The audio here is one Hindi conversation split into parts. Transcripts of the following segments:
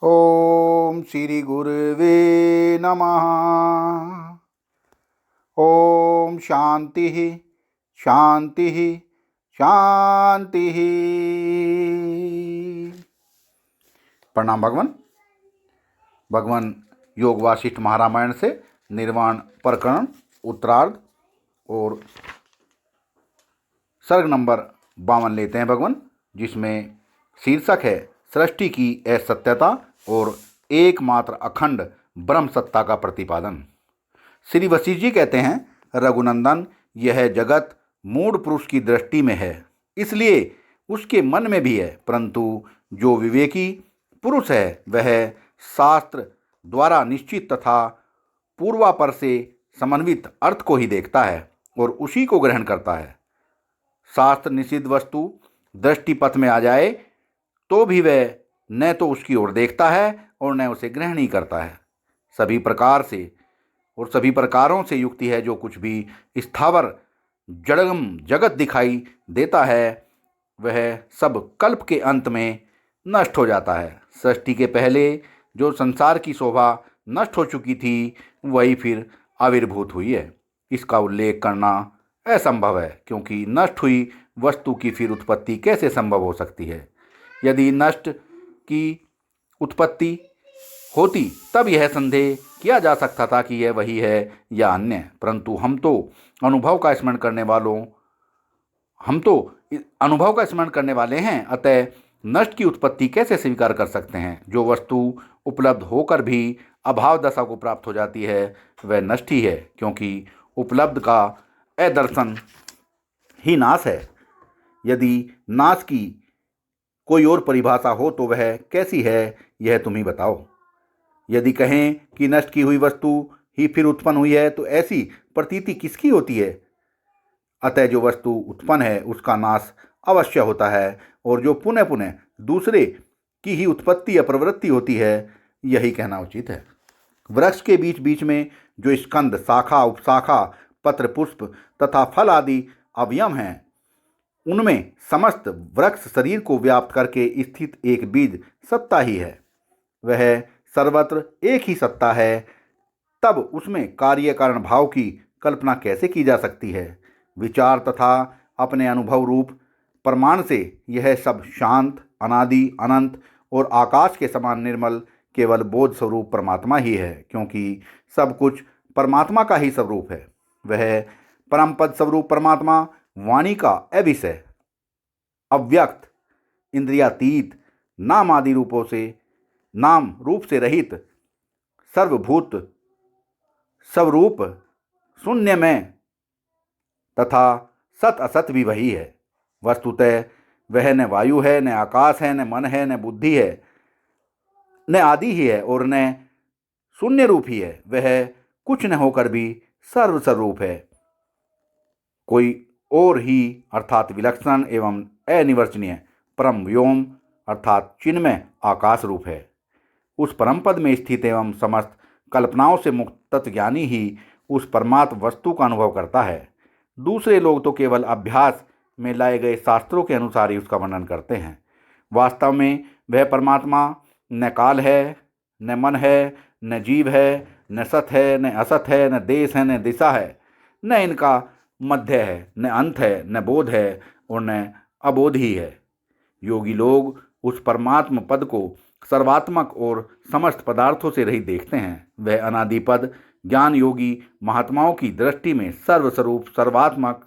ओम श्री गुरुवे नमः। ओम शांति शांति शांति। प्रणाम भगवान। भगवान योग वासिष्ठ महारामायण से निर्वाण प्रकरण उत्तरार्ध और सर्ग नंबर 52 लेते हैं भगवान, जिसमें शीर्षक है सृष्टि की असत्यता और एकमात्र अखंड ब्रह्म सत्ता का प्रतिपादन। श्री वशिष्ठ जी कहते हैं, रघुनंदन, यह जगत मूढ़ पुरुष की दृष्टि में है, इसलिए उसके मन में भी है, परंतु जो विवेकी पुरुष है वह शास्त्र द्वारा निश्चित तथा पूर्वापर से समन्वित अर्थ को ही देखता है और उसी को ग्रहण करता है। शास्त्र निषिद्ध वस्तु दृष्टिपथ में आ जाए तो भी वह न तो उसकी ओर देखता है और न उसे ग्रहण ही करता है। सभी प्रकारों से युक्ति है, जो कुछ भी स्थावर जड़गम जगत दिखाई देता है वह सब कल्प के अंत में नष्ट हो जाता है। सृष्टि के पहले जो संसार की शोभा नष्ट हो चुकी थी वही फिर आविर्भूत हुई है। इसका उल्लेख करना असंभव है, क्योंकि नष्ट हुई वस्तु की फिर उत्पत्ति कैसे संभव हो सकती है। यदि नष्ट की उत्पत्ति होती तब यह संदेह किया जा सकता था कि यह वही है या अन्य, परंतु हम तो अनुभव का स्मरण करने वाले हैं, अतः नष्ट की उत्पत्ति कैसे स्वीकार कर सकते हैं। जो वस्तु उपलब्ध होकर भी अभाव दशा को प्राप्त हो जाती है वह नष्ट ही है, क्योंकि उपलब्ध का अदर्शन ही नाश है। यदि नाश की कोई और परिभाषा हो तो वह कैसी है, यह तुम ही बताओ। यदि कहें कि नष्ट की हुई वस्तु ही फिर उत्पन्न हुई है तो ऐसी प्रतीति किसकी होती है। अतः जो वस्तु उत्पन्न है उसका नाश अवश्य होता है, और जो पुनः पुनः दूसरे की ही उत्पत्ति या प्रवृत्ति होती है, यही कहना उचित है। वृक्ष के बीच बीच में जो स्कंद, शाखा, उपशाखा, पत्र, पुष्प तथा फल आदि अवयव हैं, उनमें समस्त वृक्ष शरीर को व्याप्त करके स्थित एक बीज सत्ता ही है। वह सर्वत्र एक ही सत्ता है, तब उसमें कार्य कारण भाव की कल्पना कैसे की जा सकती है। विचार तथा अपने अनुभव रूप प्रमाण से यह सब शांत, अनादि, अनंत और आकाश के समान निर्मल केवल बोध स्वरूप परमात्मा ही है, क्योंकि सब कुछ परमात्मा का ही स्वरूप है। वह परमपद स्वरूप परमात्मा वाणी का अविषय, अव्यक्त, इंद्रियातीत, नाम रूप से रहित, सर्वभूत, स्वरूप, शून्य में तथा सत असत भी वही है। वस्तुतः वह न वायु है, न आकाश है, न मन है, न बुद्धि है, न आदि ही है और न शून्य रूप ही है। वह कुछ न होकर भी सर्वस्वरूप है। कोई और ही अर्थात विलक्षण एवं अनिर्वचनीय परम व्योम अर्थात चिन्मय आकाश रूप है। उस परम पद में स्थित एवं समस्त कल्पनाओं से मुक्त तत्वज्ञानी ही उस परमात्म वस्तु का अनुभव करता है। दूसरे लोग तो केवल अभ्यास में लाए गए शास्त्रों के अनुसार ही उसका वर्णन करते हैं। वास्तव में वह परमात्मा न काल है, न मन है, न जीव है, न सत है, न असत है, न देश है, न दिशा है, न इनका मध्य है, न अंत है, न बोध है और न अबोध ही है। योगी लोग उस परमात्म पद को सर्वात्मक और समस्त पदार्थों से रहित देखते हैं। वह अनादि पद ज्ञान योगी महात्माओं की दृष्टि में सर्वस्वरूप, सर्वात्मक,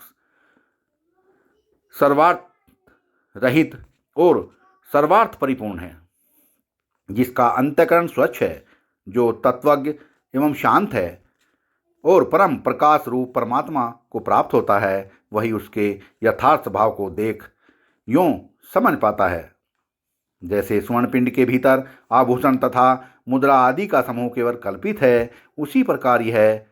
सर्वार्थ रहित और सर्वार्थ परिपूर्ण है, जिसका अंतःकरण स्वच्छ है, जो तत्वज्ञ एवं शांत है और परम प्रकाश रूप परमात्मा को प्राप्त होता है, वही उसके यथार्थ भाव को देख यूं समझ पाता है। जैसे स्वर्णपिंड के भीतर आभूषण तथा मुद्रा आदि का समूह केवल कल्पित है, उसी प्रकार यह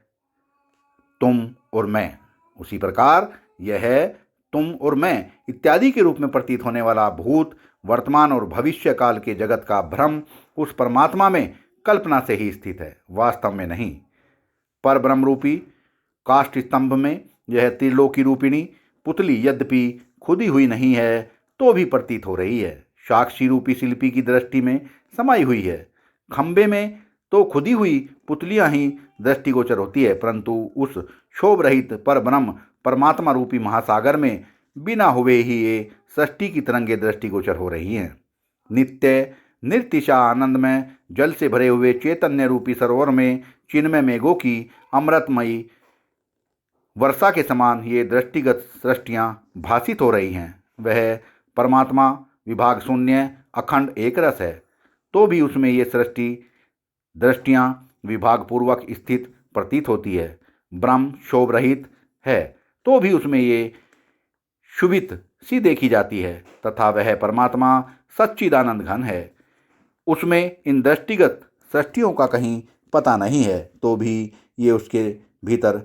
तुम और मैं इत्यादि के रूप में प्रतीत होने वाला भूत, वर्तमान और भविष्य काल के जगत का भ्रम उस परमात्मा में कल्पना से ही स्थित है, वास्तव में नहीं। पर ब्रह्म रूपी काष्ठ स्तंभ में यह त्रिलोकी रूपिणी पुतली यद्यपि खुदी हुई नहीं है तो भी प्रतीत हो रही है। साक्षी रूपी शिल्पी की दृष्टि में समाई हुई है। खंबे में तो खुदी हुई पुतलियां ही दृष्टिगोचर होती है, परंतु उस क्षोभ रहित पर ब्रह्म परमात्मा रूपी महासागर में बिना हुए ही ये सृष्टि की तरंगे दृष्टिगोचर हो रही हैं। नित्य निर्तिशा आनंद में जल से भरे हुए चैतन्य रूपी सरोवर में चिन्मय मेघों की अमृतमयी वर्षा के समान ये दृष्टिगत सृष्टियाँ भासित हो रही हैं। वह परमात्मा विभाग शून्य अखंड एक रस है, तो भी उसमें ये दृष्टियाँ विभाग पूर्वक स्थित प्रतीत होती है। ब्रह्म शोभ रहित है, तो भी उसमें ये शुभित सी देखी जाती है, तथा वह परमात्मा सच्चिदानंद घन है। उसमें इन दृष्टिगत सृष्टियों का कहीं पता नहीं है, तो भी ये उसके भीतर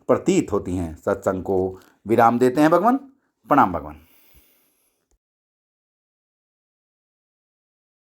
प्रतीत होती हैं। सत्संग को विराम देते हैं भगवान। प्रणाम भगवान।